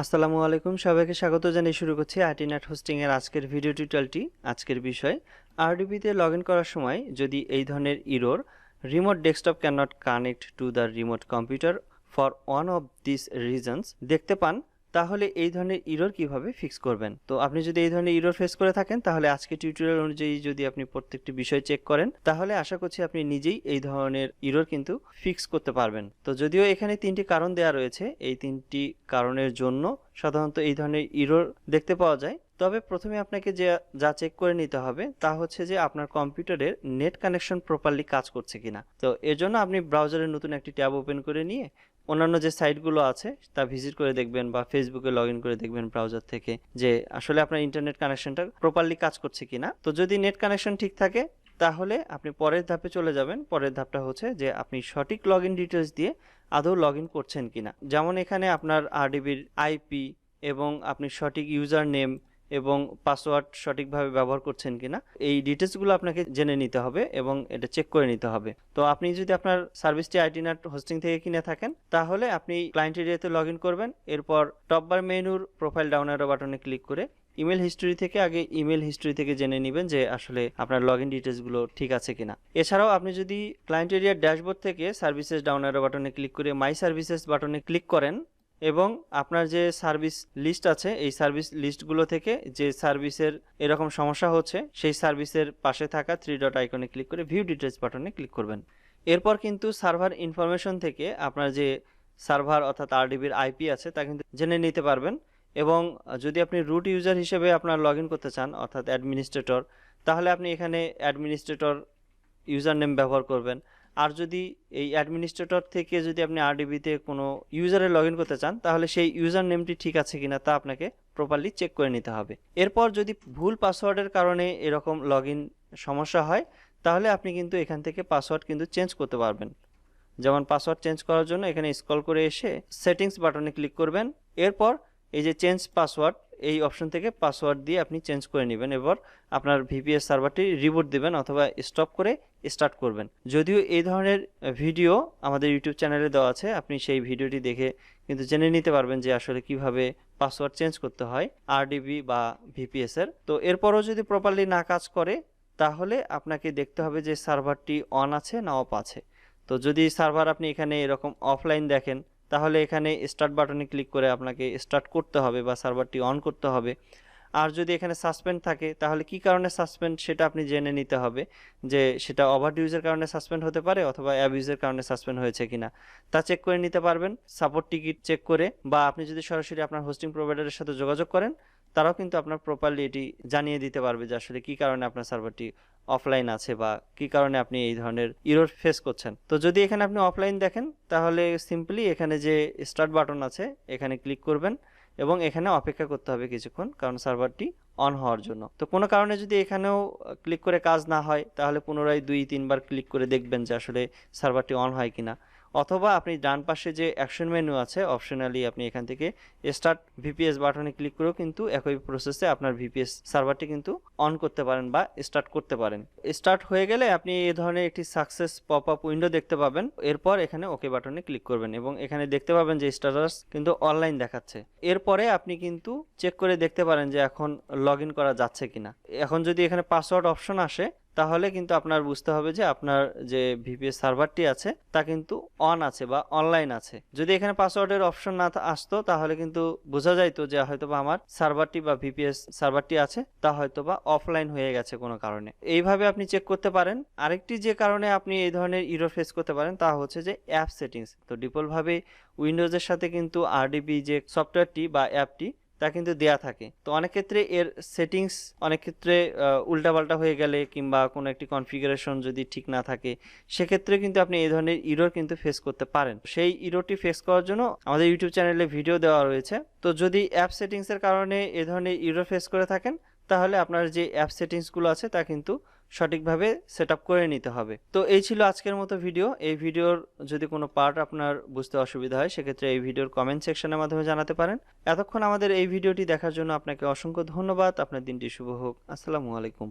আসসালামু আলাইকুম, সবাইকে স্বাগত জানিয়ে শুরু করছি আইটিনেট হোস্টিং এর আজকের ভিডিও টিউটোরিয়ালটি। আজকের বিষয় আরডিবিতে লগ ইন করার সময় যদি এই ধরনের error remote desktop can not connect to the remote computer for one of this reasons দেখতে পান, তাহলে এই ধরনের ইরর কিভাবে ফিক্স করবেন। তো আপনি যদি এই ধরনের ইরর ফেস করে থাকেন, তাহলে আজকে টিউটোরিয়াল অনুযায়ী যদি আপনি প্রত্যেকটি বিষয় চেক করেন, তাহলে আশা করছি আপনি নিজেই এই ধরনের ইরর কিন্তু ফিক্স করতে পারবেন। তো যদিও এখানে তিনটি কারণ দেয়া রয়েছে, এই তিনটি কারণের জন্য সাধারণত এই ধরনের ইরর দেখতে পাওয়া যায়। তবে প্রথমে আপনাকে যা চেক করে নিতে হবে তা হচ্ছে যে আপনার কম্পিউটারের নেট কানেকশন প্রপারলি কাজ করছে কিনা। তো এর জন্য আপনি ব্রাউজারে নতুন একটি ট্যাব ওপেন করে নিয়ে অন্যান্য যে সাইটগুলো আছে তা ভিজিট করে দেখবেন বা ফেসবুকে লগ ইন করে দেখবেন ব্রাউজার থেকে যে আসলে আপনার ইন্টারনেট কানেকশনটা প্রপারলি কাজ করছে কিনা। তো যদি নেট কানেকশন ঠিক থাকে, তাহলে আপনি পরের ধাপে চলে যাবেন। পরের ধাপটা হচ্ছে যে আপনি সঠিক লগ ইন ডিটেলস দিয়ে আদৌ লগ ইন করছেন কিনা। যেমন এখানে আপনার আরডিবির আইপি এবং আপনি সঠিক ইউজার নেম এবং পাসওয়ার্ড সঠিকভাবে ব্যবহার করছেন কিনা, এই ডিটেলসগুলো আপনাকে জেনে নিতে হবে এবং এটা চেক করে নিতে হবে। তো আপনি যদি আপনার সার্ভিসটি আইটিনেট হোস্টিং থেকে কিনে থাকেন, তাহলে আপনি ক্লায়েন্ট এরিয়াতে লগ ইন করবেন। এরপর টপ বার মেনুর প্রোফাইল ডাউন অ্যারো বাটনে ক্লিক করে ইমেল হিস্ট্রি থেকে ইমেল হিস্ট্রি থেকে জেনে নেবেন যে আসলে আপনার লগ ইন ডিটেলসগুলো ঠিক আছে কিনা। এছাড়াও আপনি যদি ক্লায়েন্ট এরিয়ার ড্যাশবোর্ড থেকে সার্ভিসেস ডাউন অ্যারো বাটনে ক্লিক করে মাই সার্ভিসেস বাটনে ক্লিক করেন এবং আপনার যে সার্ভিস লিস্ট আছে এই সার্ভিস লিস্টগুলো থেকে যে সার্ভিসের এরকম সমস্যা হচ্ছে সেই সার্ভিসের পাশে থাকা 3 ডট আইকনে ক্লিক করে ভিউ ডিটেলস বাটনে ক্লিক করবেন। এরপর কিন্তু সার্ভার ইনফরমেশন থেকে আপনার যে সার্ভার অর্থাৎ আরডিবির আইপি আছে তা কিন্তু জেনে নিতে পারবেন। এবং যদি আপনি রুট ইউজার হিসেবে আপনার লগ ইন করতে চান অর্থাৎ অ্যাডমিনিস্ট্রেটর, তাহলে আপনি এখানে অ্যাডমিনিস্ট্রেটর ইউজার নেম ব্যবহার করবেন। আর যদি এই অ্যাডমিনিস্ট্রেটর থেকে যদি আপনি আরডিবিতে কোনো ইউজারে লগ ইন করতে চান, তাহলে সেই ইউজার নেমটি ঠিক আছে কিনা তা আপনাকে প্রপারলি চেক করে নিতে হবে। এরপর যদি ভুল পাসওয়ার্ডের কারণে এরকম লগ ইন সমস্যা হয়, তাহলে আপনি কিন্তু এখান থেকে পাসওয়ার্ড কিন্তু চেঞ্জ করতে পারবেন। যেমন পাসওয়ার্ড চেঞ্জ করার জন্য এখানে স্ক্রল করে এসে সেটিংস বাটনে ক্লিক করবেন। এরপর এই যে চেঞ্জ পাসওয়ার্ড এই অপশন থেকে পাসওয়ার্ড দিয়ে আপনি চেঞ্জ করে নেবেন। এবার আপনার ভিপিএস সার্ভারটি রিবুট দিবেন অথবা স্টপ করে স্টার্ট করবেন। যদিও এই ধরনের ভিডিও আমাদের ইউটিউব চ্যানেলে দেওয়া আছে, আপনি সেই ভিডিওটি দেখে কিন্তু জেনে নিতে পারবেন যে আসলে কিভাবে পাসওয়ার্ড চেঞ্জ করতে হয় আরডিবি বা ভিপিএস এর। তো এরপরও যদি প্রপারলি না কাজ করে, তাহলে আপনাকে দেখতে হবে যে সার্ভারটি অন আছে না অফ আছে। তো যদি সার্ভার আপনি এখানে এরকম অফলাইন দেখেন, তাহলে এখানে স্টার্ট বাটনে ক্লিক করে আপনাকে স্টার্ট করতে হবে বা সার্ভারটি অন করতে হবে। আর যদি এখানে সাসপেন্ড থাকে, তাহলে কি কারণে সাসপেন্ড সেটা আপনি জেনে নিতে হবে যে সেটা ওভারইউজের কারণে সাসপেন্ড হতে পারে অথবা অ্যাবিউজের কারণে সাসপেন্ড হয়েছে কিনা তা চেক করে নিতে পারবেন সাপোর্ট টিকিট চেক করে। বা আপনি যদি সরাসরি আপনার হোস্টিং প্রোভাইডারের সাথে যোগাযোগ করেন, তারাও কিন্তু আপনার প্রপারলি এটি জানিয়ে দিতে পারবে যে আসলে কি কারণে আপনার সার্ভারটি অফলাইন আছে বা কি কারণে আপনি এই ধরনের ইরর ফেস করছেন। তো যদি এখানে আপনি অফলাইন দেখেন, তাহলে সিম্পলি এখানে যে স্টার্ট বাটন আছে এখানে ক্লিক করবেন এবং এখানে অপেক্ষা করতে হবে কিছুক্ষণ, কারণ সার্ভারটি অন হওয়ার জন্য। তো কোনো কারণে যদি এখানেও ক্লিক করে কাজ না হয়, তাহলে পুনরায় 2-3 বার ক্লিক করে দেখবেন যে আসলে সার্ভারটি অন হয় কিনা। অথবা আপনি ডান পাশে যে অ্যাকশন মেনু আছে, অপশনালি আপনি এখান থেকে স্টার্ট ভিপিএস বাটনে ক্লিক করেও কিন্তু একই প্রসেসে আপনার ভিপিএস সার্ভারটি কিন্তু অন করতে পারেন বা স্টার্ট করতে পারেন। স্টার্ট হয়ে গেলে আপনি এই ধরনের একটি সাকসেস পপ আপ উইন্ডো দেখতে পাবেন। এরপর এখানে ওকে বাটনে ক্লিক করবেন এবং এখানে দেখতে পাবেন যে স্ট্যাটাস কিন্তু অনলাইন দেখাচ্ছে। এরপরে আপনি কিন্তু চেক করে দেখতে পারেন যে এখন লগ ইন করা যাচ্ছে কিনা। এখন যদি এখানে পাসওয়ার্ড অপশন আসে, তাহলে কিন্তু আপনার বুঝতে হবে যে আপনার যে ভিপিএস সার্ভারটি আছে তা কিন্তু অন আছে বা অনলাইন আছে। যদি এখানে পাসওয়ার্ডের অপশন না আসতো, তাহলে কিন্তু বোঝা যাইতো যে হয়তোবা আমার সার্ভারটি বা ভিপিএস সার্ভারটি আছে তা হয়তোবা অফলাইন হয়ে গেছে কোনো কারণে। এইভাবে আপনি চেক করতে পারেন। আরেকটি যে কারণে আপনি এই ধরনের ইরর ফেস করতে পারেন তা হচ্ছে যে অ্যাপ সেটিংস। তো ডিফল্ট ভাবে উইন্ডোজের সাথে কিন্তু আরডিবি যে সফটওয়্যারটি বা অ্যাপটি তা কিন্তু দেয়া থাকে। তো অনেক ক্ষেত্রে এর সেটিংস অনেক ক্ষেত্রে উল্টাপাল্টা হয়ে গেলে কিংবা কোনো একটি কনফিগারেশন যদি ঠিক না থাকে, সেক্ষেত্রে কিন্তু আপনি এই ধরনের ইরর কিন্তু ফেস করতে পারেন। সেই ইররটি ফেস করার জন্য আমাদের ইউটিউব চ্যানেলে ভিডিও দেওয়া রয়েছে। তো যদি অ্যাপ সেটিংসের কারণে এই ধরনের ইরর ফেস করে থাকেন, তাহলে আপনার যে অ্যাপ সেটিংসগুলো আছে তা কিন্তু সঠিকভাবে সেট আপ করে নিতে হবে। তো এই ছিল আজকের মতো ভিডিও। এই ভিডিওর যদি কোনো পার্ট আপনার বুঝতে অসুবিধা হয়, সেক্ষেত্রে এই ভিডিওর কমেন্ট সেকশনের মাধ্যমে জানাতে পারেন। এতক্ষণ আমাদের এই ভিডিওটি দেখার জন্য আপনাকে অসংখ্য ধন্যবাদ। আপনার দিনটি শুভ হোক। আসসালামু আলাইকুম।